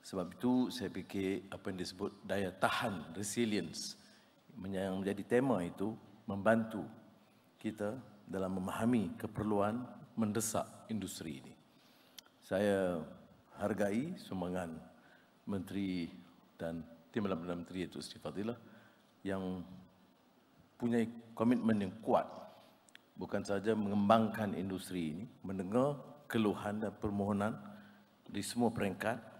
Sebab itu saya fikir apa yang disebut daya tahan, resilience, yang menjadi tema itu membantu kita dalam memahami keperluan mendesak industri ini. Saya hargai sumbangan Menteri dan Tim Perdana Menteri iaitu Seri Fadilah yang punya komitmen yang kuat bukan saja mengembangkan industri ini, mendengar keluhan dan permohonan di semua peringkat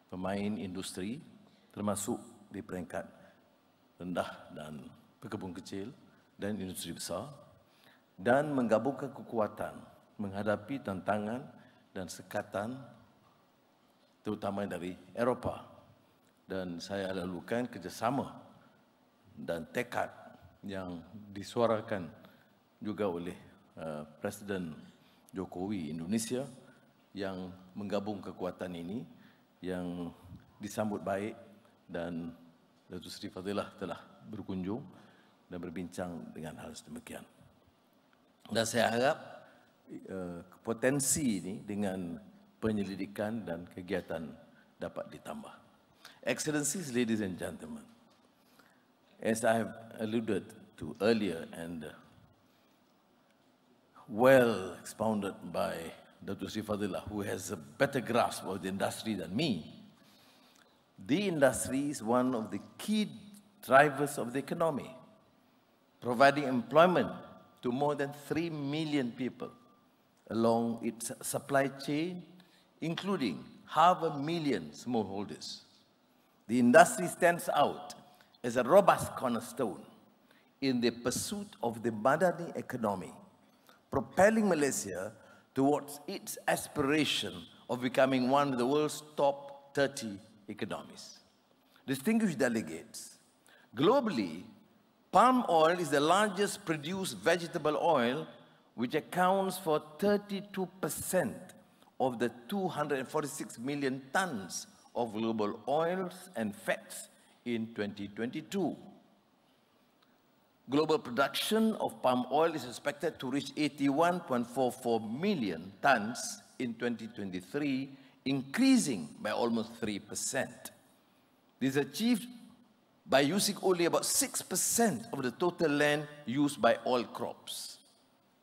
pemain industri termasuk di peringkat rendah dan pekebun kecil dan industri besar dan menggabungkan kekuatan menghadapi tantangan dan sekatan terutama dari Eropah. Dan saya lalukan kerjasama dan tekad yang disuarakan juga oleh Presiden Jokowi Indonesia yang menggabung kekuatan ini yang disambut baik dan Datuk Seri Fadilah telah berkunjung dan berbincang dengan hal sedemikian. Dan saya harap potensi ini dengan penyelidikan dan kegiatan dapat ditambah. Excellencies, ladies and gentlemen, as I have alluded to earlier and well expounded by Datuk Seri Fadilah, who has a better grasp of the industry than me, the industry is one of the key drivers of the economy, providing employment to more than 3 million people along its supply chain, including 500,000 smallholders. The industry stands out as a robust cornerstone in the pursuit of the Madani economy, propelling Malaysia towards its aspiration of becoming one of the world's top 30 economies. Distinguished delegates, globally, palm oil is the largest produced vegetable oil, which accounts for 32% of the 246 million tons of global oils and fats in 2022. Global production of palm oil is expected to reach 81.44 million tons in 2023, increasing by almost 3%. This is achieved by using only about 6% of the total land used by oil crops.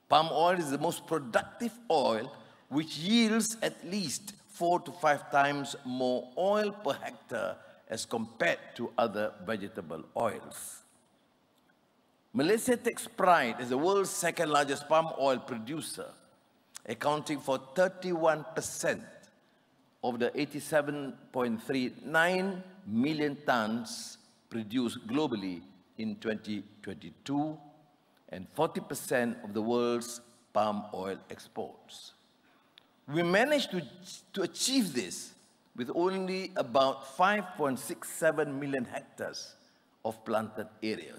Palm oil is the most productive oil, which yields at least 4 to 5 times more oil per hectare as compared to other vegetable oils. Malaysia takes pride as the world's second largest palm oil producer, accounting for 31% of the 87.39 million tons produced globally in 2022 and 40% of the world's palm oil exports. We managed to achieve this with only about 5.67 million hectares of planted area.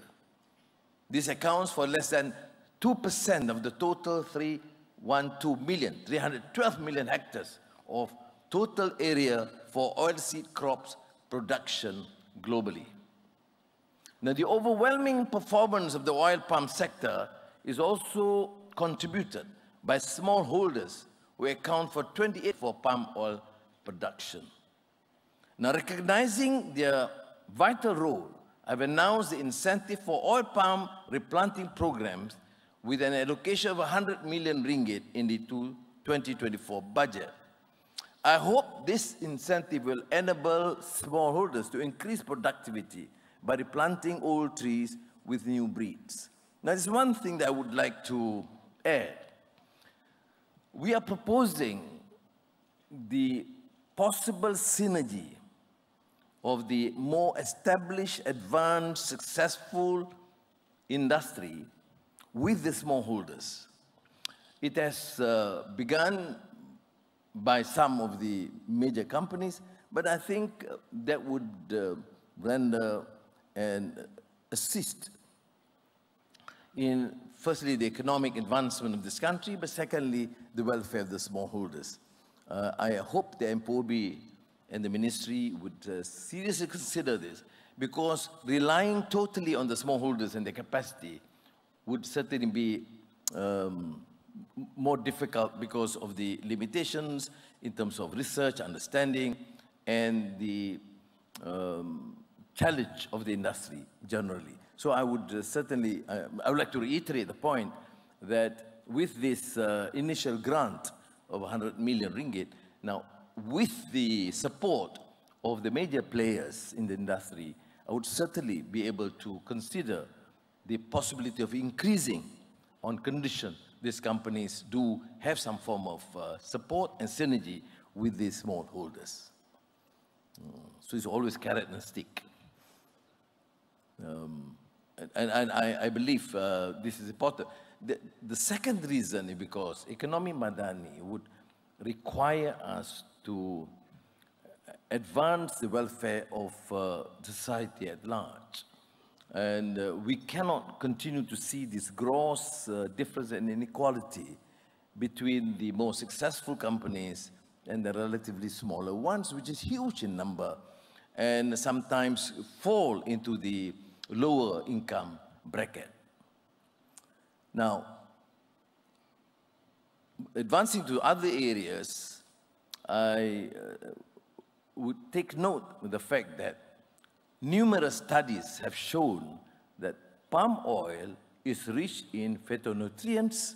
This accounts for less than 2% of the total 312 million hectares of total area for oilseed crops production globally. Now, the overwhelming performance of the oil palm sector is also contributed by smallholders who account for 28% for palm oil production. Now, recognizing their vital role, I've announced the incentive for oil palm replanting programs with an allocation of 100 million ringgit in the 2024 budget. I hope this incentive will enable smallholders to increase productivity by replanting old trees with new breeds. Now, there's one thing that I would like to add. We are proposing the possible synergy of the more established, advanced, successful industry with the smallholders. It has begun by some of the major companies, but I think that would render and assist in, firstly, the economic advancement of this country, but secondly, the welfare of the smallholders. I hope the MPOB and the ministry would seriously consider this, because relying totally on the smallholders and their capacity would certainly be more difficult because of the limitations in terms of research, understanding, and the challenge of the industry generally. So I would certainly, I would like to reiterate the point that with this initial grant of 100 million ringgit, now with the support of the major players in the industry, I would certainly be able to consider the possibility of increasing on condition these companies do have some form of support and synergy with the smallholders. So it's always carrot and stick. And I believe this is important. The second reason is because economy madani would require us to advance the welfare of society at large. And we cannot continue to see this gross difference and inequality between the more successful companies and the relatively smaller ones, which is huge in number, and sometimes fall into the lower income bracket. Now, advancing to other areas, I would take note of the fact that numerous studies have shown that palm oil is rich in phytonutrients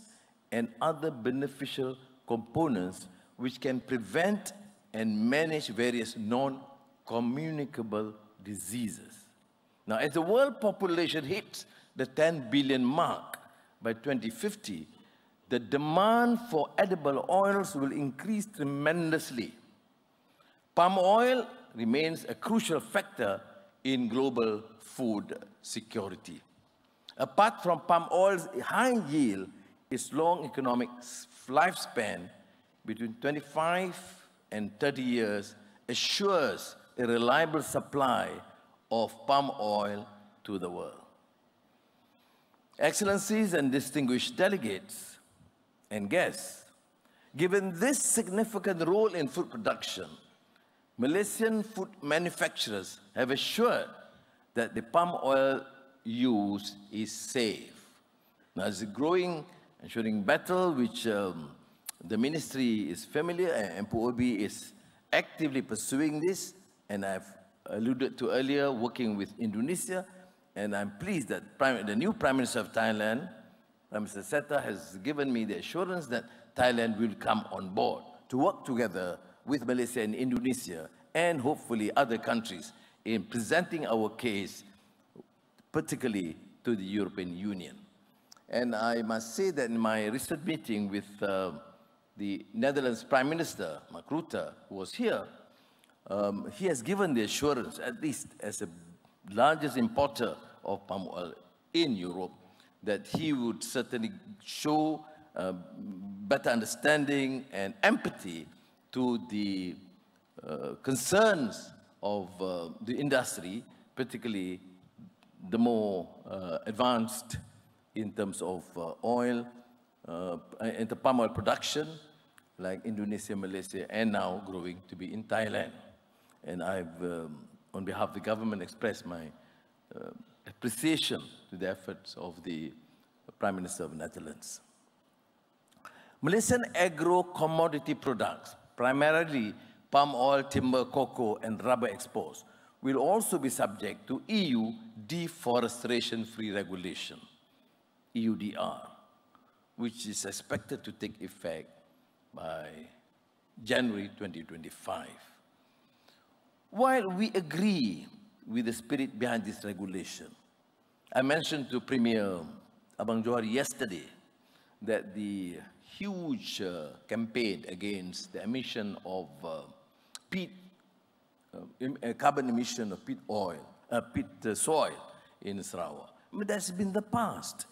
and other beneficial components which can prevent and manage various non-communicable diseases. Now, as the world population hits the 10 billion mark by 2050, the demand for edible oils will increase tremendously. Palm oil remains a crucial factor in global food security. Apart from palm oil's high yield, its long economic lifespan between 25 and 30 years assures a reliable supply of palm oil to the world. Excellencies and distinguished delegates and guests, given this significant role in food production, Malaysian food manufacturers have assured that the palm oil use is safe. Now, it's a growing ensuring battle which the ministry is familiar, and MPOB is actively pursuing this, and I've alluded to earlier, working with Indonesia, and I'm pleased that the new Prime Minister of Thailand, Prime Minister Seta, has given me the assurance that Thailand will come on board to work together with Malaysia and Indonesia, and hopefully other countries, in presenting our case, particularly to the European Union. And I must say that in my recent meeting with the Netherlands Prime Minister, Mark Rutte, who was here, he has given the assurance, at least as the largest importer of palm oil in Europe, that he would certainly show better understanding and empathy to the concerns of the industry, particularly the more advanced in terms of oil, and the palm oil production, like Indonesia, Malaysia, and now growing to be in Thailand. And I've, on behalf of the government, expressed my appreciation to the efforts of the Prime Minister of the Netherlands. Malaysian agro-commodity products, primarily palm oil, timber, cocoa, and rubber exports, will also be subject to EU deforestation-free regulation, EUDR, which is expected to take effect by January 2025. While we agree with the spirit behind this regulation, I mentioned to Premier Abang Johari yesterday that the huge campaign against the emission of carbon emission of peat soil in Sarawak. I mean, that's been the past.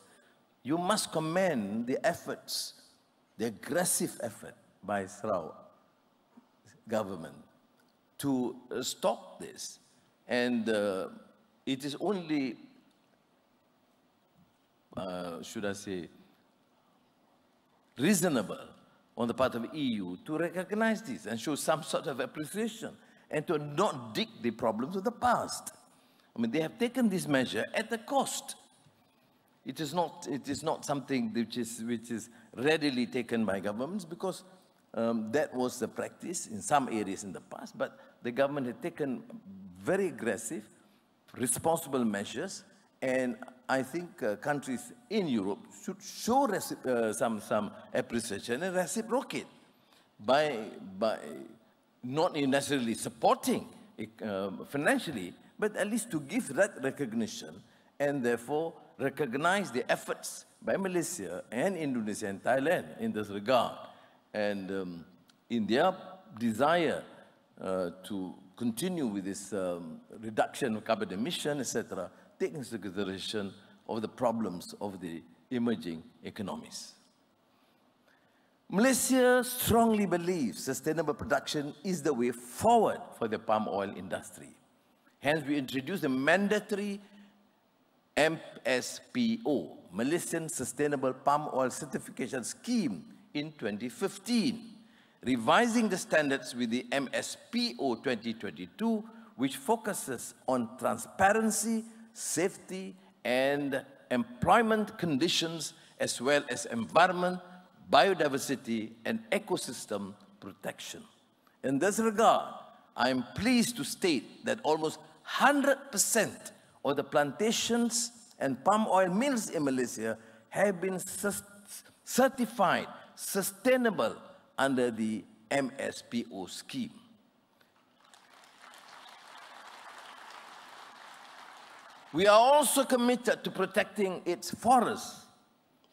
You must commend the efforts, the aggressive effort by Sarawak government to stop this. And it is only, should I say, reasonable on the part of the EU to recognize this and show some sort of appreciation and to not dig the problems of the past. I mean, they have taken this measure at a cost. It is not something which is readily taken by governments, because That was the practice in some areas in the past, but the government had taken very aggressive, responsible measures, and I think countries in Europe should show some appreciation and reciprocate by not necessarily supporting financially, but at least to give that recognition and therefore recognize the efforts by Malaysia and Indonesia and Thailand in this regard. And in their desire to continue with this reduction of carbon emission, etc., take into consideration of the problems of the emerging economies. Malaysia strongly believes sustainable production is the way forward for the palm oil industry. Hence, we introduced a mandatory MSPO, Malaysian Sustainable Palm Oil Certification Scheme, in 2015, revising the standards with the MSPO 2022, which focuses on transparency, safety, and employment conditions, as well as environment, biodiversity, and ecosystem protection. In this regard, I am pleased to state that almost 100% of the plantations and palm oil mills in Malaysia have been certified sustainable under the MSPO scheme. We are also committed to protecting its forests,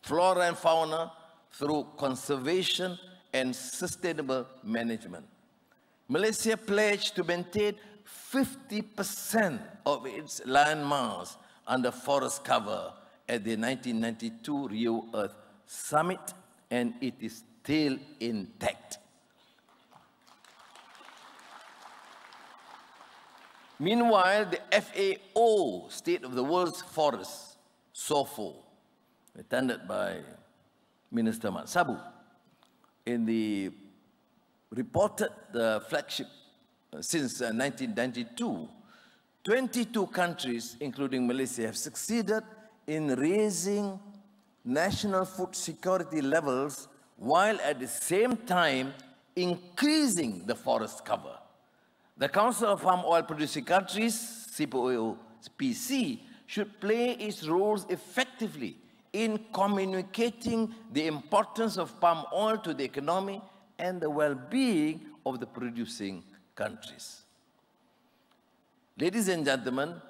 flora and fauna through conservation and sustainable management. Malaysia pledged to maintain 50% of its land mass under forest cover at the 1992 Rio Earth Summit, and it is still intact. Meanwhile, the FAO, State of the World's Forests, SOFO, attended by Minister Mat Sabu, in the reported the flagship since 1992, 22 countries, including Malaysia, have succeeded in raising national food security levels while at the same time increasing the forest cover. The Council of Palm Oil Producing Countries, CPOC, should play its roles effectively in communicating the importance of palm oil to the economy and the well-being of the producing countries. Ladies and gentlemen,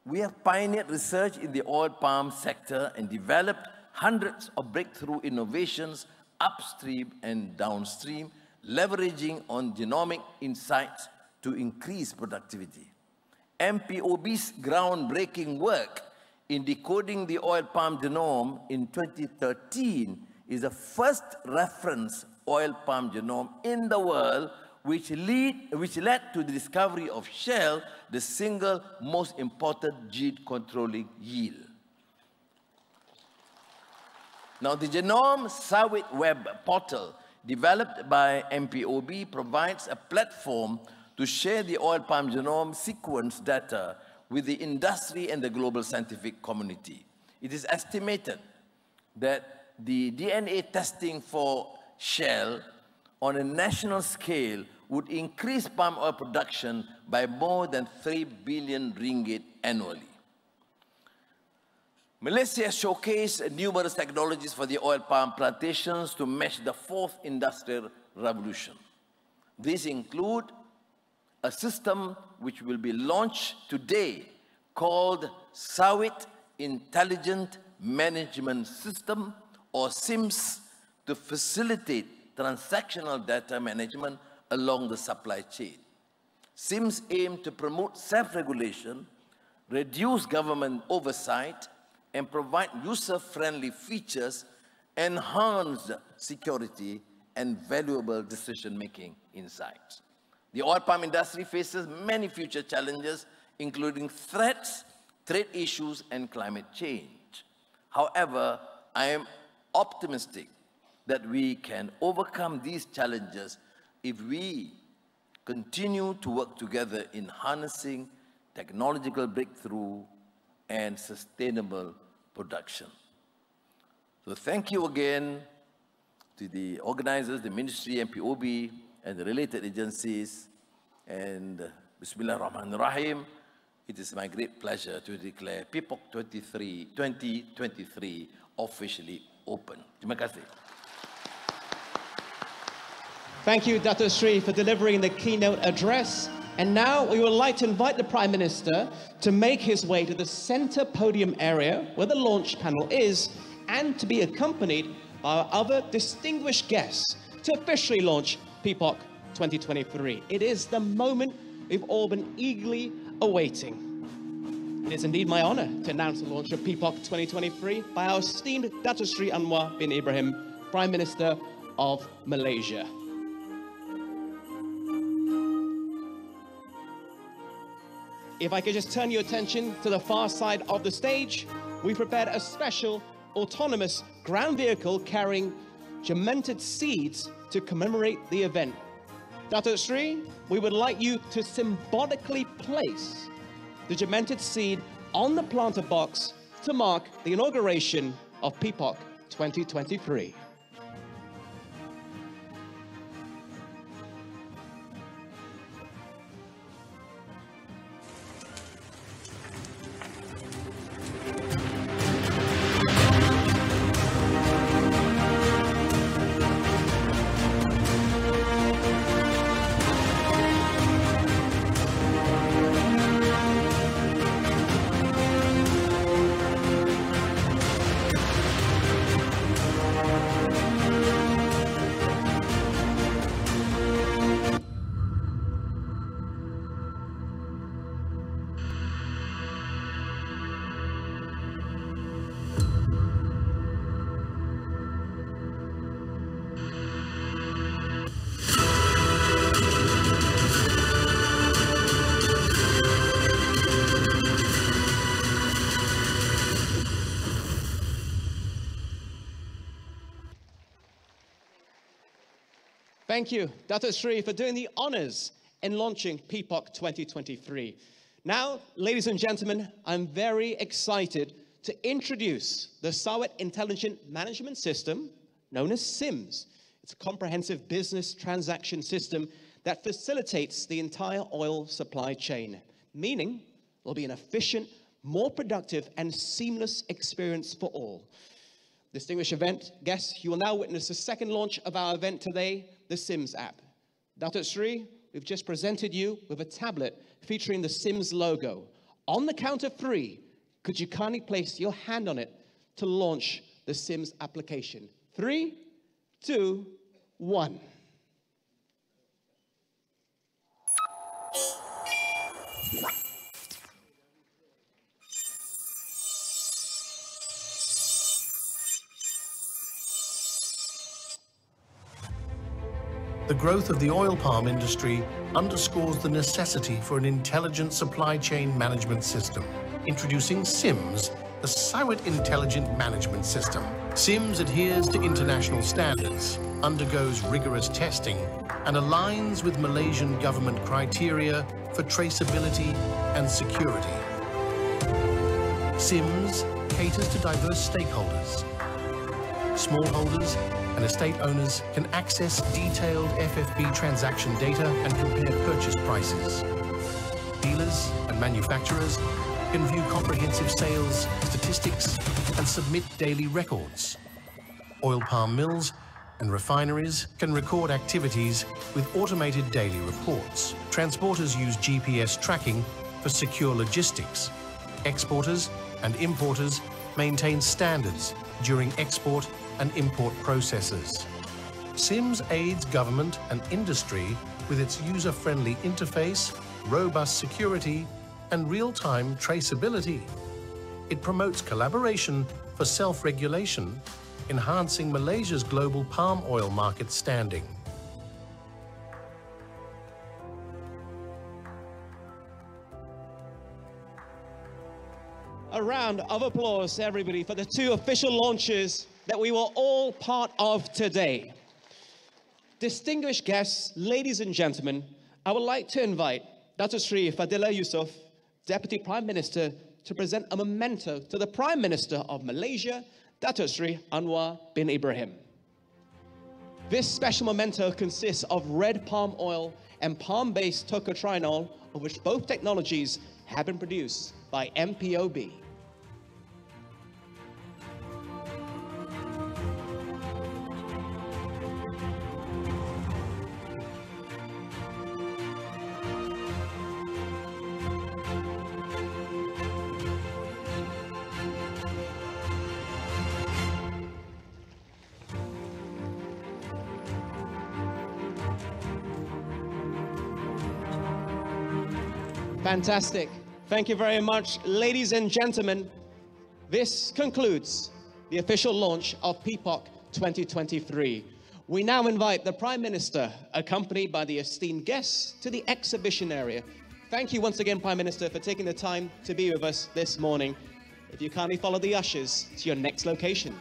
we have pioneered research in the oil palm sector and developed hundreds of breakthrough innovations upstream and downstream, leveraging on genomic insights to increase productivity. MPOB's groundbreaking work in decoding the oil palm genome in 2013 is the first reference oil palm genome in the world, which led to the discovery of shell, the single most important gene controlling yield. Now, the Genome Sawit Web portal developed by MPOB provides a platform to share the oil palm genome sequence data with the industry and the global scientific community. It is estimated that the DNA testing for shell on a national scale would increase palm oil production by more than 3 billion ringgit annually. Malaysia has showcased numerous technologies for the oil palm plantations to match the fourth industrial revolution. These include a system which will be launched today called Sawit Intelligent Management System, or SIMS, to facilitate transactional data management along the supply chain. SIMS aim to promote self-regulation, reduce government oversight, and provide user-friendly features, enhance security, and valuable decision-making insights. The oil palm industry faces many future challenges, including threats, trade issues, and climate change. However, I am optimistic that we can overcome these challenges if we continue to work together in harnessing technological breakthrough and sustainable production. So thank you again to the organizers, the Ministry, MPOB, and the related agencies. And Bismillah ar-Rahman ar-Rahim, it is my great pleasure to declare PIPOC 2023 officially open. Terima kasih. Thank you, Datuk Seri, for delivering the keynote address. And now we would like to invite the Prime Minister to make his way to the center podium area where the launch panel is, and to be accompanied by our other distinguished guests to officially launch PIPOC 2023. It is the moment we've all been eagerly awaiting. It is indeed my honor to announce the launch of PIPOC 2023 by our esteemed Datuk Seri Anwar bin Ibrahim, Prime Minister of Malaysia. If I could just turn your attention to the far side of the stage, we prepared a special autonomous ground vehicle carrying germinated seeds to commemorate the event. Datuk Seri, we would like you to symbolically place the germinated seed on the planter box to mark the inauguration of PIPOC 2023. Thank you, Datuk Seri, for doing the honors in launching PIPOC 2023. Now, ladies and gentlemen, I'm very excited to introduce the Sarawak Intelligent Management System, known as SIMS. It's a comprehensive business transaction system that facilitates the entire oil supply chain, meaning it will be an efficient, more productive, and seamless experience for all. Distinguished event guests, you will now witness the second launch of our event today, the SIMS app. Datuk Seri, we've just presented you with a tablet featuring the SIMS logo. On the count of 3, could you kindly place your hand on it to launch the SIMS application? 3, 2, 1. The growth of the oil palm industry underscores the necessity for an intelligent supply chain management system. Introducing SIMS, the Sarawak Intelligent Management System. SIMS adheres to international standards, undergoes rigorous testing, and aligns with Malaysian government criteria for traceability and security. SIMS caters to diverse stakeholders. Smallholders and estate owners can access detailed FFB transaction data and compare purchase prices. Dealers and manufacturers can view comprehensive sales statistics and submit daily records. Oil palm mills and refineries can record activities with automated daily reports. Transporters use GPS tracking for secure logistics. Exporters and importers maintain standards during export and import processes. SIMS aids government and industry with its user-friendly interface, robust security, and real-time traceability. It promotes collaboration for self-regulation, enhancing Malaysia's global palm oil market standing. A round of applause, everybody, for the 2 official launches that we were all part of today. Distinguished guests, ladies and gentlemen, I would like to invite Datuk Seri Fadilah Yusof, Deputy Prime Minister, to present a memento to the Prime Minister of Malaysia, Datuk Seri Anwar bin Ibrahim. This special memento consists of red palm oil and palm-based tocotrienol, of which both technologies have been produced by MPOB. Fantastic. Thank you very much, ladies and gentlemen. This concludes the official launch of PIPOC 2023. We now invite the Prime Minister, accompanied by the esteemed guests, to the exhibition area. Thank you once again, Prime Minister, for taking the time to be with us this morning. If you kindly follow the ushers to your next location.